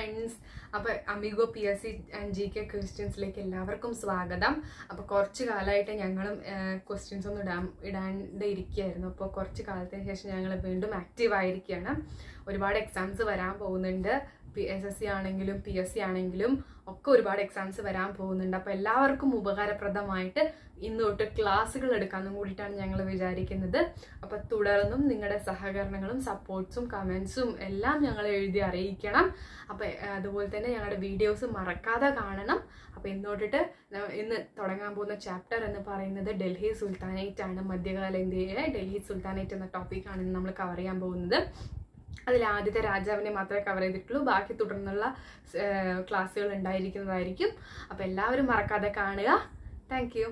Friends. അപ്പോൾ amigo PSC and GK ക്വസ്റ്റ്യൻസിലേക്ക് എല്ലാവർക്കും സ്വാഗതം. അപ്പോൾ കുറച്ച് കാലമായിട്ട് ഞങ്ങളും ക്വസ്റ്റ്യൻസ് ഒന്നും ഇടാണ്ട് ഇരിക്കുകയായിരുന്നു. അപ്പോൾ കുറച്ച് കാലത്തിന് ശേഷം ഞങ്ങൾ വീണ്ടും ആക്റ്റീവ് ആയിരിക്കുകയാണ്. ഒരുപാട് എക്സാംസ് വരാൻ പോകുന്നുണ്ട്. SSC ആണെങ്കിലും PSC ആണെങ്കിലും ഒക്കെ ഒരുപാട് എക്സാംസ് വരാൻ പോകുന്നുണ്ട്. അപ്പോൾ എല്ലാവർക്കും ഉപകാരപ്രദമായിട്ട് ഇന്ന് തൊട്ട് ക്ലാസ്സുകൾ എടുക്കാനും കൂടിയിട്ടാണ് ഞങ്ങൾ വിചാരിക്കുന്നത്. അപ്പോൾ തുടർന്നും നിങ്ങളുടെ സഹകരണങ്ങളും സപ്പോർട്ട്സും കമൻസും എല്ലാം ഞങ്ങൾ എഴുതി അറിയിക്കണം. അപ്പോൾ അതുപോലെ തന്നെ ഞങ്ങളുടെ വീഡിയോസ് മറക്കാതെ കാണണം. അപ്പോൾ ഇന്ന് തുടങ്ങാൻ പോകുന്ന ചാപ്റ്റർ എന്ന് പറയുന്നത് ഡൽഹി സുൽത്താനേറ്റ് ആണ്. മധ്യകാല ഇന്ത്യയിലെ ഡൽഹി സുൽത്താനേറ്റ് എന്ന ടോപ്പിക്കാണ് നമ്മൾ കവർ ചെയ്യാൻ പോകുന്നത്. അതിൽ ആദ്യത്തെ രാജാവിനെ മാത്രമേ കവർ ചെയ്തിട്ടുള്ളൂ. ബാക്കി തുടർന്നുള്ള ക്ലാസ്സുകൾ ഉണ്ടായിരിക്കുന്നതായിരിക്കും. അപ്പോൾ എല്ലാവരും മറക്കാതെ കാണുക. Thank you.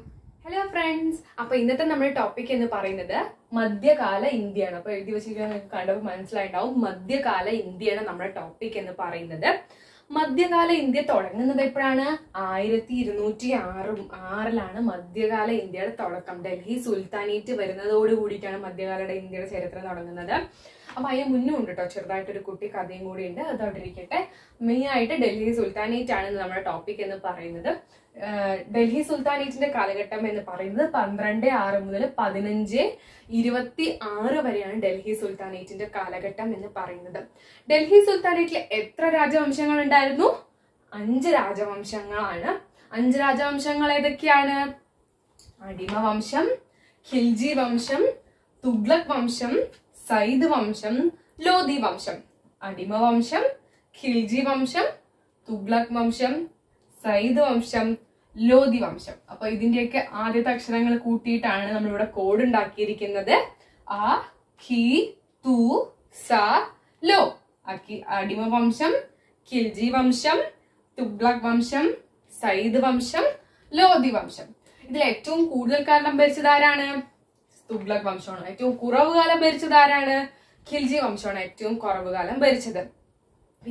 ഹലോ ഫ്രണ്ട്സ്, അപ്പോൾ ഇന്നത്തെ നമ്മുടെ ടോപ്പിക് എന്ന് പറയുന്നത് മധ്യകാല ഇന്ത്യയാണ്. അപ്പോൾ എഴുതി വെച്ചിരിക്കുന്നത് നിങ്ങൾക്ക് കണ്ടപ്പോൾ മനസ്സിലായിട്ടുണ്ടാവും. മധ്യകാല ഇന്ത്യയാണ് നമ്മുടെ ടോപ്പിക് എന്ന് പറയുന്നത്. മധ്യകാല ഇന്ത്യ തുടങ്ങുന്നത് എപ്പോഴാണ്? 1206 മധ്യകാല ഇന്ത്യയുടെ തുടക്കം. ഡൽഹി സുൽത്താനേറ്റ് വരുന്നതോട് കൂടിയിട്ടാണ് മധ്യകാല ഇന്ത്യയുടെ ചരിത്രം തുടങ്ങുന്നത്. അപ്പൊ അതിന് മുന്നും ഉണ്ട് കേട്ടോ, ചെറുതായിട്ടൊരു കുട്ടി കഥയും കൂടി ഉണ്ട്. അത് അവിടെ ഇരിക്കട്ടെ. മെയിൻ ആയിട്ട് ഡൽഹി സുൽത്താനേറ്റ് ആണ് നമ്മുടെ ടോപ്പിക് എന്ന് പറയുന്നത്. ഡൽഹി സുൽത്താനേറ്റിന്റെ കാലഘട്ടം എന്ന് പറയുന്നത് 1206 മുതൽ 1526 വരെയാണ് ഡൽഹി സുൽത്താനേറ്റിന്റെ കാലഘട്ടം എന്ന് പറയുന്നത്. ഡൽഹി സുൽത്താനേറ്റിൽ എത്ര രാജവംശങ്ങൾ ഉണ്ടായിരുന്നു? 5 രാജവംശങ്ങളാണ്. 5 രാജവംശങ്ങൾ ഏതൊക്കെയാണ്? അടിമ വംശം, ഖിൽജി വംശം, തുഗ്ലക് വംശം, സയ്യിദ് വംശം, ലോധി വംശം. അടിമ വംശം, ഖിൽജി വംശം, തുഗ്ലക് വംശം, സയ്യിദ് വംശം, ലോധി വംശം. അപ്പൊ ഇതിന്റെയൊക്കെ ആദ്യത്തെ അക്ഷരങ്ങൾ കൂട്ടിയിട്ടാണ് നമ്മളിവിടെ കോഡ് ഉണ്ടാക്കിയിരിക്കുന്നത്. ആ, ഖി, തു, സ, ലോ. അടിമ വംശം, ഖിൽജി വംശം, തുഗ്ലക് വംശം, സയ്യിദ് വംശം, ലോധി വംശം. ഇതിൽ ഏറ്റവും കൂടുതൽ കാലം ഭരിച്ചത് ആരാണ്? തുഗ്ലക് വംശമാണ്. ഏറ്റവും കുറവ് കാലം ഭരിച്ചത് ആരാണ്? ഖിൽജി വംശമാണ് ഏറ്റവും കുറവ് കാലം ഭരിച്ചത്.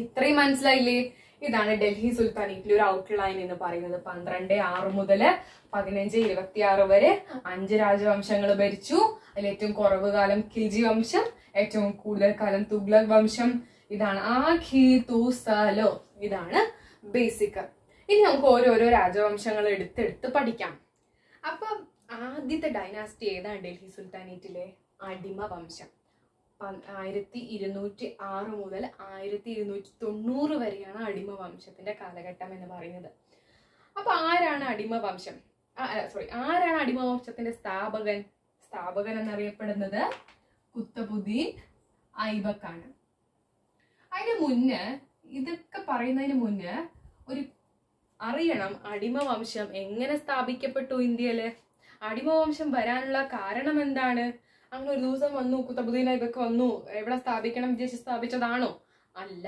ഇത്രയും മനസ്സിലായില്ലേ? ഇതാണ് ഡൽഹി സുൽത്താനേറ്റിലെ ഒരു ഔട്ട്ലൈൻ എന്ന് പറയുന്നത്. 1206 മുതൽ 1526 വരെ 5 രാജവംശങ്ങൾ ഭരിച്ചു. അതിൽ ഏറ്റവും കുറവ് കാലം ഖിൽജി വംശം, ഏറ്റവും കൂടുതൽ കാലം തുഗ്ലക് വംശം. ഇതാണ് ആ, ഖി, തു, സ, ലോ. ഇതാണ് ബേസിക്. ഇനി നമുക്ക് ഓരോരോ രാജവംശങ്ങൾ എടുത്തെടുത്ത് പഠിക്കാം. അപ്പൊ ആദ്യത്തെ ഡൈനാസ്റ്റി ഏതാണ് ഡൽഹി സുൽത്താനേറ്റിലെ? അടിമ വംശം. 1206 മുതൽ 1290 വരെയാണ് അടിമ വംശത്തിന്റെ കാലഘട്ടം എന്ന് പറയുന്നത്. അപ്പൊ ആരാണ് അടിമ വംശം? ആരാണ് അടിമ വംശത്തിന്റെ സ്ഥാപകൻ എന്നറിയപ്പെടുന്നത്? കുത്തബുദ്ദീൻ ഐബക്ക് ആണ്. അതിന് മുന്നേ, ഇതൊക്കെ പറയുന്നതിന് മുന്നേ അറിയണം അടിമ വംശം എങ്ങനെ സ്ഥാപിക്കപ്പെട്ടു ഇന്ത്യയില്. അടിമവംശം വരാനുള്ള കാരണം എന്താണ്? അങ്ങനെ ഒരു ദിവസം വന്നു, കുത്തബുദ്ദീൻ ഐബക്ക് വന്നു, എവിടെ സ്ഥാപിക്കണം വിചാരിച്ച് സ്ഥാപിച്ചതാണോ? അല്ല.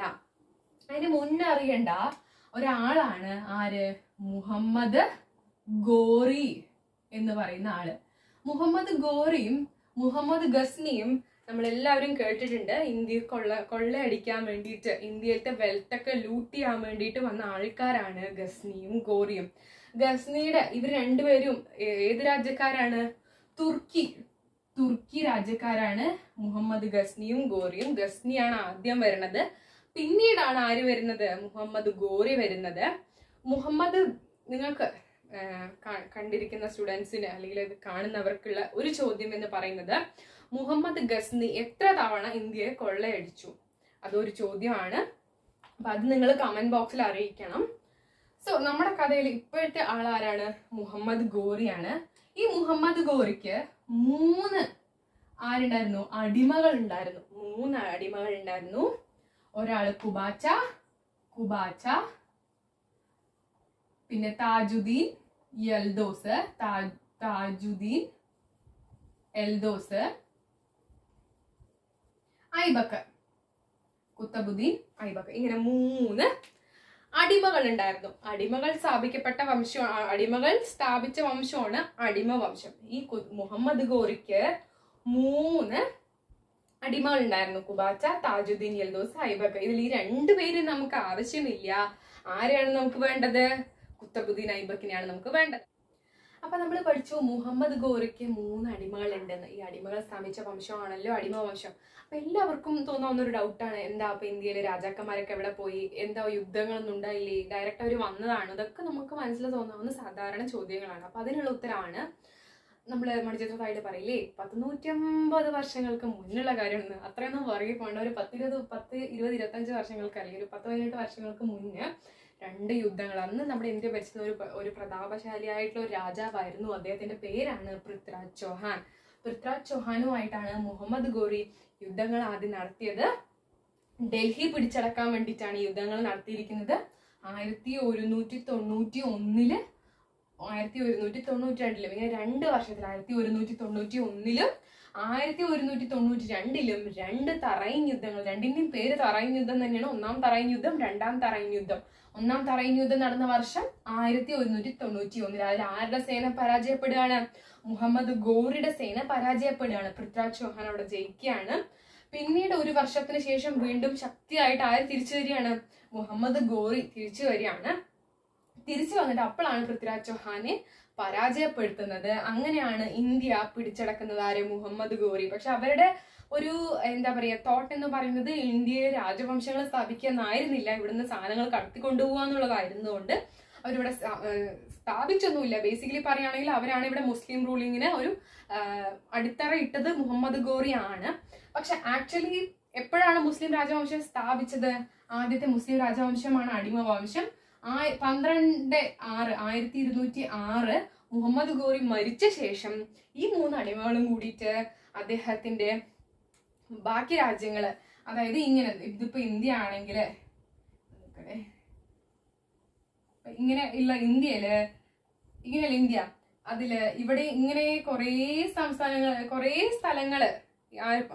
അതിന് മുന്നേ അറിയണ്ട ഒരാളാണ്. ആര്? മുഹമ്മദ് ഗോറി എന്ന് പറയുന്ന ആള്. മുഹമ്മദ് ഗോറിയും മുഹമ്മദ് ഗസ്നിയും നമ്മളെല്ലാവരും കേട്ടിട്ടുണ്ട്. ഇന്ത്യ കൊള്ളയടിക്കാൻ വേണ്ടിയിട്ട്, ഇന്ത്യയിലത്തെ വെൽത്തൊക്കെ ലൂട്ട് ചെയ്യാൻ വേണ്ടിയിട്ട് വന്ന ആൾക്കാരാണ് ഗസ്നിയും ഗോറിയും. ഇവർ രണ്ടുപേരും ഏത് രാജ്യക്കാരാണ്? തുർക്കി രാജ്യക്കാരാണ് മുഹമ്മദ് ഗസ്നിയും ഗോറിയും. ഗസ്നിയാണ് ആദ്യം വരുന്നത്. പിന്നീടാണ് ആര് വരുന്നത്? മുഹമ്മദ് ഗോറി വരുന്നത്. നിങ്ങൾക്ക് കണ്ടിരിക്കുന്ന സ്റ്റുഡൻസിന് അല്ലെങ്കിൽ ഇത് കാണുന്നവർക്കുള്ള ഒരു ചോദ്യം എന്ന് പറയുന്നത്, മുഹമ്മദ് ഗസ്നി എത്ര തവണ ഇന്ത്യയെ കൊള്ളയടിച്ചു? അതൊരു ചോദ്യമാണ്. അപ്പൊ അത് നിങ്ങൾ കമന്റ് ബോക്സിൽ അറിയിക്കണം. സോ നമ്മുടെ കഥയിൽ ഇപ്പോഴത്തെ ആളാരാണ്? മുഹമ്മദ് ഗോറിയാണ്. ഈ മുഹമ്മദ് ഗോറിക്ക് 3 ആരുണ്ടായിരുന്നു? അടിമകൾ ഉണ്ടായിരുന്നു. 3 അടിമകൾ ഉണ്ടായിരുന്നു. ഒരാള് കുബാച്ച, പിന്നെ താജുദ്ദീൻ എൽദോസ്, ഐബക്ക്, കുത്തബുദ്ദീൻ ഐബക്ക്. ഇങ്ങനെ 3 അടിമകൾ ഉണ്ടായിരുന്നു. അടിമകൾ സ്ഥാപിച്ച വംശമാണ് അടിമ വംശം. ഈ മുഹമ്മദ് ഗോറിക്ക് 3 അടിമകൾ ഉണ്ടായിരുന്നു. കുബാച്ച, താജുദ്ദീൻ എൽദോസ്, ഐബക്ക്. ഇതിൽ ഈ 2 പേരും നമുക്ക് ആവശ്യമില്ല. ആരെയാണ് നമുക്ക് വേണ്ടത്? കുത്തബുദ്ദീൻ ഐബക്കിനെയാണ് നമുക്ക് വേണ്ടത്. അപ്പൊ നമ്മൾ പഠിച്ചു മുഹമ്മദ് ഗോറിക്ക് 3 അടിമകളുണ്ടെന്ന്. ഈ അടിമകൾ സ്ഥാപിച്ച വംശമാണല്ലോ അടിമ വംശം. അപ്പൊ എല്ലാവർക്കും തോന്നാവുന്ന ഒരു ഡൗട്ടാണ്, എന്താ അപ്പൊ ഇന്ത്യയിലെ രാജാക്കന്മാരൊക്കെ എവിടെ പോയി, എന്താ യുദ്ധങ്ങളൊന്നും ഉണ്ടായില്ലേ, ഡയറക്റ്റ് അവർ വന്നതാണ്? ഇതൊക്കെ നമുക്ക് മനസ്സിൽ തോന്നാവുന്ന സാധാരണ ചോദ്യങ്ങളാണ്. അപ്പൊ അതിനുള്ള ഉത്തരമാണ് നമ്മള് മണിച്ചിത്രത്തായിട്ട് പറയില്ലേ, 150 വർഷങ്ങൾക്ക് മുന്നുള്ള കാര്യമാണ്. അത്രയൊന്നും പറയും പോകേണ്ട. ഒരു 10-20-25 വർഷങ്ങൾക്ക് അല്ലെങ്കിൽ ഒരു 10-18 വർഷങ്ങൾക്ക് മുന്നേ 2 യുദ്ധങ്ങൾ. അന്ന് നമ്മുടെ ഇന്ത്യ ഭരിച്ചിരുന്ന ഒരു പ്രതാപശാലിയായിട്ടുള്ള ഒരു രാജാവായിരുന്നു. അദ്ദേഹത്തിന്റെ പേരാണ് പൃഥ്വിരാജ് ചൗഹാൻ. പൃഥ്വിരാജ് ചൗഹാനുമായിട്ടാണ് മുഹമ്മദ് ഗോറി യുദ്ധങ്ങൾ ആദ്യം നടത്തിയത്. ഡൽഹി പിടിച്ചടക്കാൻ വേണ്ടിയിട്ടാണ് യുദ്ധങ്ങൾ നടത്തിയിരിക്കുന്നത്. 1191 1192 ഇങ്ങനെ 2 വർഷത്തിൽ 1191 1192 2 തറൈൻ യുദ്ധങ്ങൾ. രണ്ടിന്റെയും പേര് തറൈൻ യുദ്ധം തന്നെയാണ്. ഒന്നാം തറൈൻ യുദ്ധം, രണ്ടാം തറൈൻ യുദ്ധം. ഒന്നാം തറൈൻ യുദ്ധം നടന്ന വർഷം 1191. അതിൽ ആരുടെ സേന പരാജയപ്പെടുകയാണ്? മുഹമ്മദ് ഗോറിയുടെ സേന പരാജയപ്പെടുകയാണ്. പൃഥ്വിരാജ് ചൗഹാൻ അവിടെ ജയിക്കുകയാണ്. പിന്നീട് ഒരു വർഷത്തിന് ശേഷം വീണ്ടും ശക്തിയായിട്ട് ആര് തിരിച്ചു വരികയാണ്? മുഹമ്മദ് ഗോറി തിരിച്ചു വരികയാണ്. തിരിച്ചു വന്നിട്ട് അപ്പോഴാണ് പൃഥ്വിരാജ് ചൗഹാനെ പരാജയപ്പെടുത്തുന്നത്. അങ്ങനെയാണ് ഇന്ത്യ പിടിച്ചടക്കുന്നത് ആര്? മുഹമ്മദ് ഗോറി. പക്ഷെ അവരുടെ ഒരു എന്താ പറയാ തോട്ട് എന്ന് പറയുന്നത് ഇന്ത്യയിലെ രാജവംശങ്ങൾ സ്ഥാപിക്കുക എന്നായിരുന്നില്ല, ഇവിടുന്ന് സാധനങ്ങൾ കടത്തിക്കൊണ്ടുപോകുക എന്നുള്ളതായിരുന്നുകൊണ്ട് അവരിവിടെ സ്ഥാപിച്ചൊന്നുമില്ല. ബേസിക്കലി പറയുകയാണെങ്കിൽ അവരാണ് ഇവിടെ മുസ്ലിം റൂളിങ്ങിന് ഒരു അടിത്തറ ഇട്ടത് മുഹമ്മദ് ഗോറി ആണ്. പക്ഷെ ആക്ച്വലി എപ്പോഴാണ് മുസ്ലിം രാജവംശം സ്ഥാപിച്ചത്? ആദ്യത്തെ മുസ്ലിം രാജവംശമാണ് അടിമവംശം. 12/6/1206 മുഹമ്മദ് ഗോറി മരിച്ച ശേഷം ഈ 3 അടിമകളും കൂടിയിട്ട് അദ്ദേഹത്തിന്റെ ബാക്കി രാജ്യങ്ങള്, അതായത് ഇങ്ങനെ ഇതിപ്പോ ഇന്ത്യ ആണെങ്കില് ഇങ്ങനെ ഇല്ല, ഇന്ത്യയില് ഇങ്ങനെയല്ല ഇന്ത്യ, അതില് ഇവിടെ ഇങ്ങനെ കുറേ സംസ്ഥാനങ്ങൾ, കുറേ സ്ഥലങ്ങള്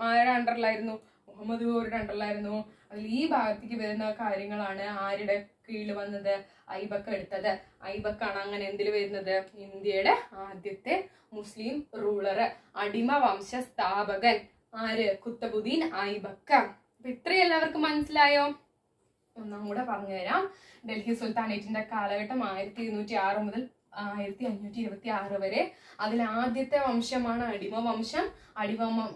ആരുടെ അണ്ടറിലായിരുന്നു? മുഹമ്മദ് ഗോറിയുടെ അണ്ടറിലായിരുന്നു. അതിൽ ഈ ഭാഗത്തേക്ക് വരുന്ന കാര്യങ്ങളാണ് ആരുടെ കീഴിൽ വന്നത്? ഐബക്ക് എടുത്തത്. ഐബക്കാണ് അങ്ങനെ എന്തിൽ വരുന്നത്? ഇന്ത്യയുടെ ആദ്യത്തെ മുസ്ലിം റൂളർ, അടിമ വംശ സ്ഥാപകൻ ആര്? കുത്തബുദ്ദീൻ ഐബക്ക്. അപ്പൊ ഇത്രയും എല്ലാവർക്കും മനസ്സിലായോ? ഒന്നും കൂടെ പറഞ്ഞുതരാം. ഡൽഹി സുൽത്താനേറ്റിന്റെ കാലഘട്ടം 1206 മുതൽ 1526 വരെ. അതിൽ ആദ്യത്തെ വംശമാണ് അടിമവംശം.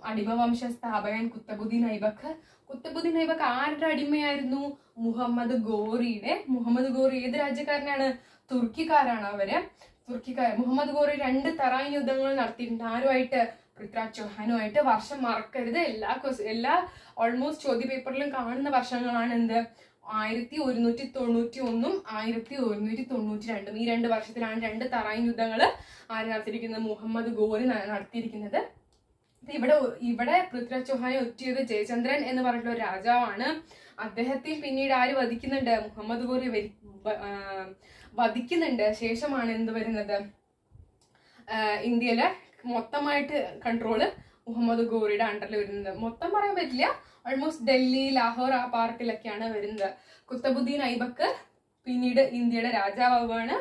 അടിമവംശ സ്ഥാപകൻ കുത്തബുദ്ദീൻ ഐബക്ക്. കുത്തബുദ്ദീൻ ഐബക്ക് ആരുടെ അടിമയായിരുന്നു? മുഹമ്മദ് ഗോറിയുടെ. മുഹമ്മദ് ഗോറി ഏത് രാജ്യക്കാരനാണ്? തുർക്കിക്കാരാണ് അവര്. മുഹമ്മദ് ഗോറി 2 തറായിൻ യുദ്ധങ്ങൾ നടത്തിയിട്ടുണ്ട്. ആരുമായിട്ട്? പൃഥ്വിരാജ് ചൗഹാനുമായിട്ട്. വർഷം മറക്കരുത്. എല്ലാ ഓൾമോസ്റ്റ് ചോദ്യ പേപ്പറിലും കാണുന്ന വർഷങ്ങളാണ് എന്ത്? 1191 1192. ഈ 2 വർഷത്തിലാണ് 2 തറായിൻ യുദ്ധങ്ങൾ ആര് നടത്തിയിരിക്കുന്നത്? മുഹമ്മദ് ഗോറി നടത്തിയിരിക്കുന്നത്. ഇവിടെ പൃഥ്വിരാജ് ചൗഹാനെ ഒറ്റിയത് ജയചന്ദ്രൻ എന്ന് പറഞ്ഞിട്ടുള്ള ഒരു രാജാവാണ്. അദ്ദേഹത്തെ പിന്നീട് ആര് വധിക്കുന്നുണ്ട്? മുഹമ്മദ് ഗോറി വധിക്കുന്നുണ്ട്. ശേഷമാണ് എന്ത് വരുന്നത്? ഇന്ത്യയിലെ മൊത്തമായിട്ട് കൺട്രോള് മുഹമ്മദ് ഗോറിയുടെ അണ്ടറിൽ വരുന്നത്. മൊത്തം പറയാൻ പറ്റില്ല, ഓൾമോസ്റ്റ് ഡൽഹി, ലാഹോർ ആ പാർട്ടിലൊക്കെയാണ് വരുന്നത്. കുത്തബുദ്ദീൻ ഐബക്ക് പിന്നീട് ഇന്ത്യയുടെ രാജാവാണ്.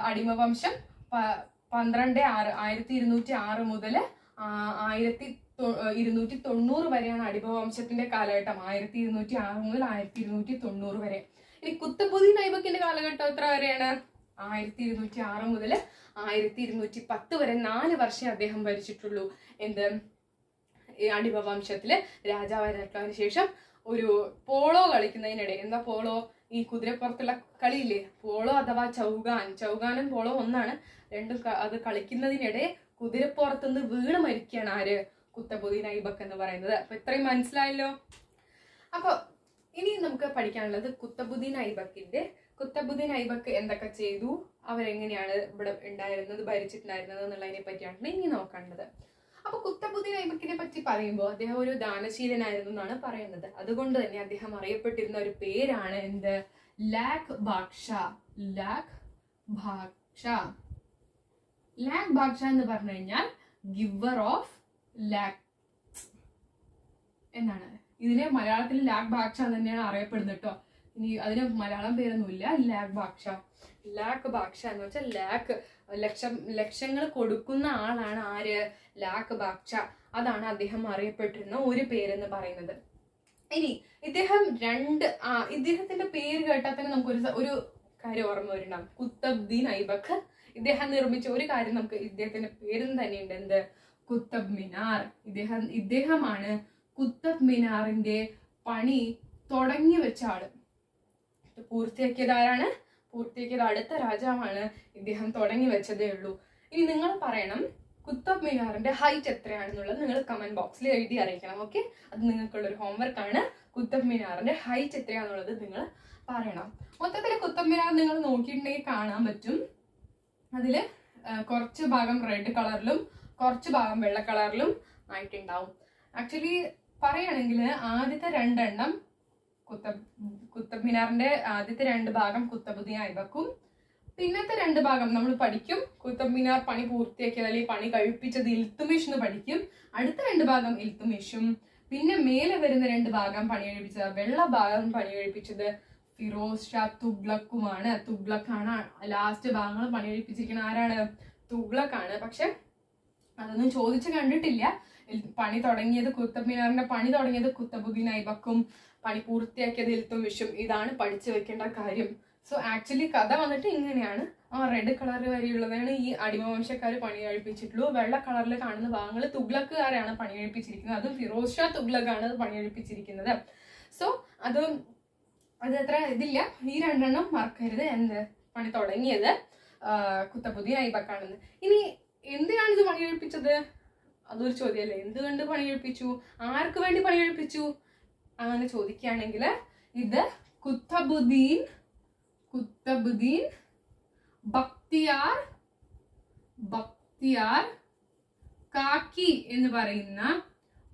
അടിമവംശം 12/6/1206 മുതൽ 1290 വരെയാണ് അടിമവംശത്തിന്റെ കാലഘട്ടം. 1206 മുതൽ 1290 വരെ. ഇനി കുത്തബുദ്ദീൻ ഐബക്കിന്റെ കാലഘട്ടം എത്ര വരെയാണ്? 1206 മുതൽ 1210 വരെ. 4 വർഷം അദ്ദേഹം ഭരിച്ചിട്ടുള്ളൂ. എന്ത്? അടിമവംശത്തില് രാജാവായിരുന്നതിന് ശേഷം ഒരു പോളോ കളിക്കുന്നതിനിടെ, എന്താ പോളോ? ഈ കുതിരപ്പുറത്തുള്ള കളിയില്ലേ, പോളോ അഥവാ ചൗകാനും പോളോ ഒന്നാണ്. രണ്ടും അത് കളിക്കുന്നതിനിടെ കുതിരപ്പുറത്തുനിന്ന് വീണ് മരിക്കുകയാണ് ആര്? കുത്തബുദ്ദീൻ ഐബക്ക് എന്ന് പറയുന്നത്. അപ്പൊ ഇത്രയും മനസ്സിലായല്ലോ. അപ്പൊ ഇനി നമുക്ക് പഠിക്കാനുള്ളത് കുത്തബുദ്ദീൻ ഐബക്ക് എന്തൊക്കെ ചെയ്തു, അവരെങ്ങനെയാണ് ഇവിടെ ഉണ്ടായിരുന്നത്, ഭരിച്ചിട്ടുണ്ടായിരുന്നത് എന്നുള്ളതിനെ പറ്റിയാണ് ഇനി നോക്കേണ്ടത്. അപ്പൊ കുത്തബുദ്ദീൻ ഐബക്കിനെ പറ്റി പറയുമ്പോൾ അദ്ദേഹം ഒരു ദാനശീലനായിരുന്നു എന്നാണ് പറയുന്നത്. അതുകൊണ്ട് തന്നെ അദ്ദേഹം അറിയപ്പെട്ടിരുന്ന ഒരു പേരാണ് എന്ത്? ലാഖ് ബാദ്ഷാ എന്ന് പറഞ്ഞു കഴിഞ്ഞാൽ ഗിവർ ഓഫ് ലാക്സ് എന്നാണ്. ഇതിനെ മലയാളത്തിൽ ലാഖ് ബാദ്ഷാ തന്നെയാണ് അറിയപ്പെടുന്നത് കേട്ടോ. ഇനി അതിന് മലയാളം പേരൊന്നുമില്ല. ലാഖ് ബാദ്ഷാ എന്ന് വെച്ചാൽ ലക്ഷങ്ങൾ കൊടുക്കുന്ന ആളാണ് ആര്? ലാഖ് ബാദ്ഷാ. അതാണ് അദ്ദേഹം അറിയപ്പെട്ടിരുന്ന ഒരു പേരെന്ന് പറയുന്നത്. ഇനി ഇദ്ദേഹത്തിന്റെ പേര് കേട്ടാൽ തന്നെ നമുക്ക് ഒരു കാര്യം ഓർമ്മ വരുന്നുണ്ടാവും. കുത്തബുദ്ദീൻ ഐബക്ക് ഇദ്ദേഹം നിർമ്മിച്ച ഒരു കാര്യം നമുക്ക് ഇദ്ദേഹത്തിന്റെ പേരും തന്നെയുണ്ട്, എന്ത്? കുത്തബ് മിനാർ. ഇദ്ദേഹമാണ് കുത്തബ് മിനാറിന്റെ പണി തുടങ്ങി വെച്ച ആള്. പൂർത്തിയാക്കിയത് ആരാണ്? പൂർത്തിയാക്കിയത് അടുത്ത രാജാവാണ്. ഇദ്ദേഹം തുടങ്ങി വെച്ചതേ ഉള്ളൂ. ഇനി നിങ്ങൾ പറയണം കുത്തബ് മിനാറിന്റെ ഹൈറ്റ് എത്രയാണെന്നുള്ളത് നിങ്ങൾ കമന്റ് ബോക്സിൽ എഴുതി അറിയിക്കണം. ഓക്കെ, അത് നിങ്ങൾക്കുള്ള ഒരു ഹോംവർക്ക് ആണ്. കുത്തബ് മിനാറിന്റെ ഹൈറ്റ് എത്രയാണെന്നുള്ളത് നിങ്ങൾ പറയണം. മൊത്തത്തിൽ കുത്തബ് മിനാർ നിങ്ങൾ നോക്കിയിട്ടുണ്ടെങ്കിൽ കാണാൻ പറ്റും. അതില് കുറച്ച് ഭാഗം റെഡ് കളറിലും കുറച്ച് ഭാഗം വെള്ള കളറിലും ആയിട്ടുണ്ടാവും. ആക്ച്വലി പറയുകയാണെങ്കിൽ ആദ്യത്തെ രണ്ടെണ്ണം കുത്തബ് മിനാറിന്റെ ആദ്യത്തെ 2 ഭാഗം കുത്തബുദ്ദീൻ ഐബക്കും, പിന്നത്തെ 2 ഭാഗം നമ്മൾ പഠിക്കും. കുത്തബ് മിനാർ പണി പൂർത്തിയാക്കിയത് അല്ലെങ്കിൽ പണി കഴിപ്പിച്ചത് ഇൽത്തുമിഷ് എന്ന് പഠിക്കും. അടുത്ത 2 ഭാഗം ഇൽത്തുമിഷും, പിന്നെ മേലെ വരുന്ന 2 ഭാഗം പണി കഴിപ്പിച്ചത്, വെള്ള ഭാഗം പണി കഴിപ്പിച്ചത് ഫിറോസ് ഷാ തുഗ്ലക്കുമാണ്. തുഗ്ലക്കാണ് ലാസ്റ്റ് ഭാഗങ്ങൾ പണി കഴിപ്പിച്ചിരിക്കുന്ന ആരാണ്? തുഗ്ലക്കാണ്. പക്ഷെ അതൊന്നും ചോദിച്ചു കണ്ടിട്ടില്ല. പണി തുടങ്ങിയത് കുത്തബ് മിനാറിന്റെ പണി തുടങ്ങിയത് കുത്തബുദ്ദീൻ ഐബക്കും, പണി പൂർത്തിയാക്കിയത് ഇൽത്തുമിഷും. ഇതാണ് പഠിച്ചു വെക്കേണ്ട കാര്യം. സോ ആക്ച്വലി കഥ വന്നിട്ട് ഇങ്ങനെയാണ്. റെഡ് കളർ വരെയുള്ളതാണ് ഈ അടിമവംശക്കാർ പണി കഴിപ്പിച്ചിട്ടുള്ളൂ. വെള്ള കളറിൽ കാണുന്ന ഭാഗങ്ങൾ തുഗ്ലക്കുകാരാണ് പണി കഴിപ്പിച്ചിരിക്കുന്നത്. അതും ഫിറോസ് ഷാ തുഗ്ലക്കാണ് പണി കഴിപ്പിച്ചിരിക്കുന്നത്. സോ അത് അത്ര ഇതില്ല. ഈ 2 എണ്ണം മറക്കരുത്. എന്ത്? പണി തുടങ്ങിയത് കുത്തബുദ്ദീൻ ഐബക്കാണെന്ന്. ഇനി എന്തിനാണ് ഇത് പണി കഴിപ്പിച്ചത്? അതൊരു ചോദ്യമല്ലേ. എന്തുകൊണ്ട് പണി കഴിപ്പിച്ചു? ആർക്ക് വേണ്ടി പണി കഴിപ്പിച്ചു? അങ്ങനെ ചോദിക്കുകയാണെങ്കിൽ ഇത് കുത്തബുദ്ദീൻ ബക്തിയാർ കാക്കി എന്ന് പറയുന്ന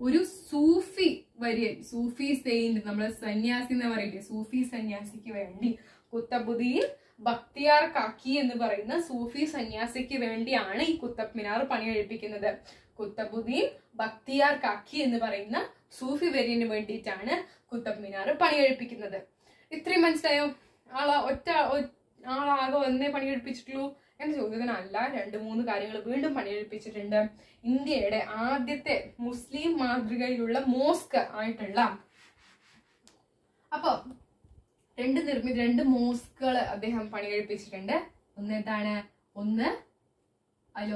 ഒരു സൂഫി വര്യൻ, സൂഫി സെയിന്റ്, നമ്മള് സന്യാസി എന്ന് പറയില്ലേ, സൂഫി സന്യാസിക്ക് വേണ്ടി കുത്തബുദ്ദീൻ ബക്തിയാർ കാക്കി എന്ന് പറയുന്ന സൂഫി സന്യാസിക്ക് വേണ്ടിയാണ് ഈ കുത്തബ് മിനാർ പണി കഴിപ്പിക്കുന്നത്. കുത്തബുദ്ദീൻ ബക്തിയാർ കാക്കി എന്ന് പറയുന്ന സൂഫി വര്യന് വേണ്ടിയിട്ടാണ് കുത്തബ് മിനാർ പണി കഴിപ്പിക്കുന്നത്. ഇത്രയും മനസ്സിലായോ? ആളാകെ ഒന്നേ പണി കഴിപ്പിച്ചിട്ടുള്ളൂ എന്ന ചോദ്യത്തിനല്ല, 2-3 കാര്യങ്ങൾ വീണ്ടും പണി കഴിപ്പിച്ചിട്ടുണ്ട്. ഇന്ത്യയുടെ ആദ്യത്തെ മുസ്ലിം മാതൃകയിലുള്ള മോസ്ക് ആയിട്ടുള്ള, അപ്പൊ 2 മോസ്കുകൾ അദ്ദേഹം പണി കഴിപ്പിച്ചിട്ടുണ്ട്. ഒന്ന് ഏതാണ്?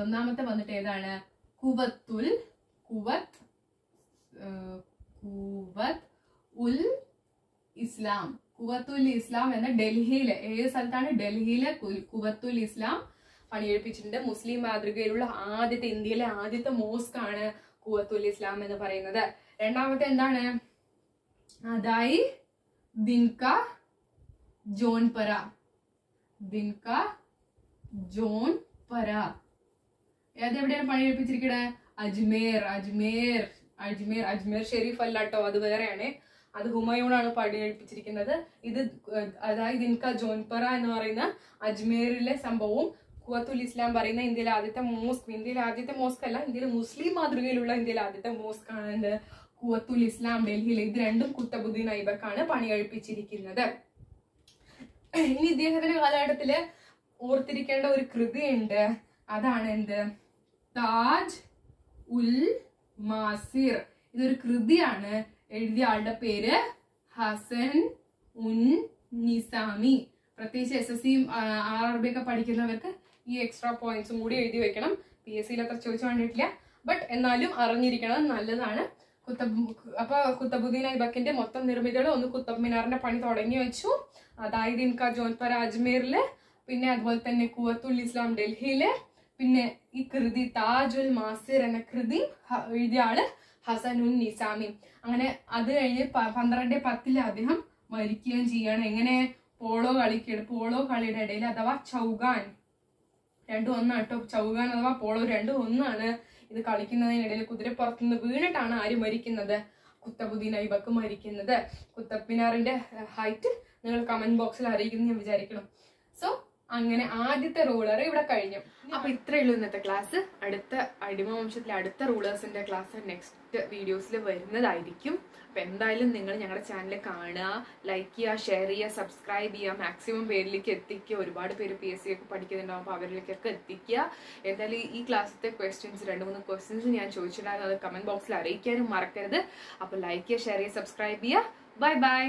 ഒന്നാമത്തെ വന്നിട്ട് ഏതാണ്? കുവത്ത് ഉൽ ഇസ്ലാം എന്ന ഡൽഹിയിലെ, ഏത് സ്ഥലത്താണ്? ഡൽഹിയിലെ കുവത്ത് ഉൽ ഇസ്ലാം പണി കഴിപ്പിച്ചിട്ടുണ്ട്. മുസ്ലിം മാതൃകയിലുള്ള ഇന്ത്യയിലെ ആദ്യത്തെ മോസ്ക് ആണ് കുവത്ത് ഉൽ ഇസ്ലാം എന്ന് പറയുന്നത്. രണ്ടാമത്തെ എന്താണ്? അതായി ദിൻക ജോൺപര. അതെവിടെയാണ് പണി കഴിപ്പിച്ചിരിക്കണേ? അജ്മേർ ഷെരീഫ് അല്ല കേട്ടോ, അത് വേറെയാണ്. അത് ഹുമയൂണാണ് പണി കഴിപ്പിച്ചിരിക്കുന്നത്. ഇത് അതായത് ദിൻക ജോൺപറ എന്ന് പറയുന്ന അജ്മേറിലെ സംഭവവും കുവത്ത് ഉൽ ഇസ്ലാം പറയുന്ന ഇന്ത്യയിലെ ആദ്യത്തെ മോസ്ക് അല്ല, ഇന്ത്യയിലെ മുസ്ലിം മാതൃകയിലുള്ള ഇന്ത്യയിലെ ആദ്യത്തെ മോസ്ക് ആണ് കുവത്ത് ഉൽ ഇസ്ലാം ഡൽഹിയിൽ. ഇത് രണ്ടും കുത്തബുദ്ദീൻ ഐബക്കാണ് പണി കഴിപ്പിച്ചിരിക്കുന്നത്. ഇനി ഇദ്ദേഹത്തിന്റെ കാലഘട്ടത്തില് ഓർത്തിരിക്കേണ്ട ഒരു കൃതിയുണ്ട്. അതാണ് എന്ത്? താജ് ഉൽ മാസിർ. ഇതൊരു കൃതിയാണ്. എഴുതിയ ആളുടെ പേര് ഹസൻ ഉൻ നിസാമി. പ്രത്യേകിച്ച് SSC RRB ഒക്കെ പഠിക്കുന്നവർക്ക് ഈ എക്സ്ട്രാ പോയിന്റ്സും കൂടി എഴുതി വെക്കണം. PSC അത്ര ചോദിച്ചു കണ്ടിട്ടില്ല, ബട്ട് എന്നാലും അറിഞ്ഞിരിക്കണം, നല്ലതാണ്. കുത്തബുദ്ദീൻ ഐബക്കിന്റെ മൊത്തം നിർമ്മിതികൾ ഒന്ന് കുത്തബ് മിനാറിന്റെ പണി തുടങ്ങി വെച്ചു. അതായത് ദിൻക ജോൺപര അജ്മീറില്, പിന്നെ അതുപോലെ തന്നെ കുവത്ത് ഉൽ ഇസ്ലാം ഡൽഹിയില്, പിന്നെ ഈ കൃതി താജ് ഉൽ മാസിർ എന്ന കൃതി എഴുതിയ ആള് ഹസൻ ഉൻ നിസാമി. അങ്ങനെ അത് കഴിഞ്ഞ് 1210 അദ്ദേഹം മരിക്കുകയും ചെയ്യാണ്. എങ്ങനെ? പോളോ കളിയുടെ ഇടയിൽ, അഥവാ ചൗഗാൻ, രണ്ടും ഒന്നാണ് കേട്ടോ. ചൗഗാൻ അഥവാ പോളോ രണ്ടും ഒന്നാണ്. ഇത് കളിക്കുന്നതിനിടയിൽ കുതിരപ്പുറത്തുനിന്ന് വീണിട്ടാണ് ആര് മരിക്കുന്നത്? കുത്തബുദ്ദീൻ ഐബക്ക് മരിക്കുന്നത്. കുത്തബ് മിനാറിന്റെ ഹൈറ്റ് നിങ്ങൾ കമന്റ് ബോക്സിൽ അറിയിക്കുന്നു ഞാൻ വിചാരിക്കണം. സോ അങ്ങനെ ആദ്യത്തെ റൂളർ ഇവിടെ കഴിഞ്ഞു. അപ്പൊ ഇത്രയേ ഉള്ളൂ ഇന്നത്തെ ക്ലാസ്. അടുത്ത അടിമവംശത്തിലെ അടുത്ത റൂളേഴ്സിന്റെ ക്ലാസ് നെക്സ്റ്റ് വീഡിയോസിൽ വരുന്നതായിരിക്കും. അപ്പൊ എന്തായാലും നിങ്ങൾ ഞങ്ങളുടെ ചാനൽ കാണുക, ലൈക്ക് ചെയ്യുക, ഷെയർ ചെയ്യുക, സബ്സ്ക്രൈബ് ചെയ്യുക, മാക്സിമം പേരിലേക്ക് എത്തിക്കുക. ഒരുപാട് പേര് PSC ഒക്കെ പഠിക്കുന്നുണ്ടാവും, അപ്പൊ അവരിലേക്കൊക്കെ എത്തിക്കുക. എന്തായാലും ഈ ക്ലാസ്സിലത്തെ ക്വസ്റ്റ്യൻസ് 2-3 ക്വസ്റ്റ്യൻസ് ഞാൻ ചോദിച്ചിട്ടുണ്ടായിരുന്നു. അത് കമന്റ് ബോക്സിൽ അറിയിക്കാനും മറക്കരുത്. അപ്പൊ ലൈക്ക് ചെയ്യുക, ഷെയർ ചെയ്യുക, സബ്സ്ക്രൈബ് ചെയ്യുക. Bye bye.